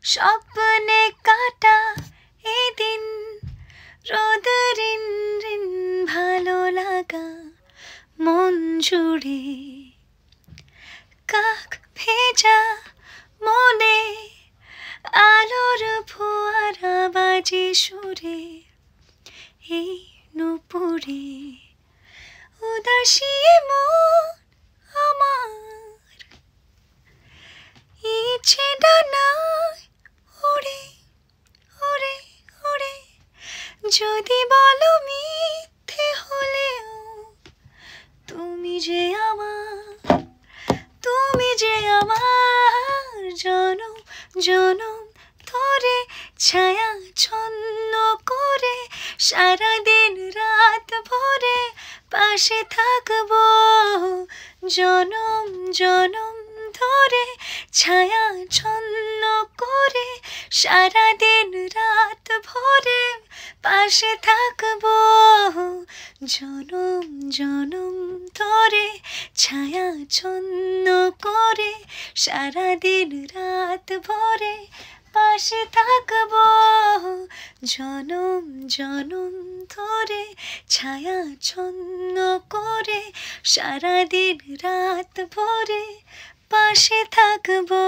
স্বপ্নে কাটা এই দিন, রোদ রিন রিন ভালো লাগা মন জুড়ে, কাক ভেজা মনে আলোর ফোয়ারা বাজে সুরে, এই নুপুরে উদাসী মন আমার, ইচ্ছে ডানায় উড়ে উড়ে উড়ে, যদি বলো মিথ্যে হলেও তুমি যে আমার, তুমি যে আমার জনম জনম ধরে ছায়া ছন্ন করে, সারাদিন রাত ভরে পাশে থাকবো, জনম জনম ধরে ছায়া ছন্ন করে, সারাদিন রাত ভরে পাশে থাকবো, জনম জনম ধরে ছায়া ছন্ন করে, সারাদিন রাত ভরে পাশে থাকবো, জনম জনম ধরে ছায়া ছন্ন করে, সারাদিন রাত ভরে পাশে থাকবো।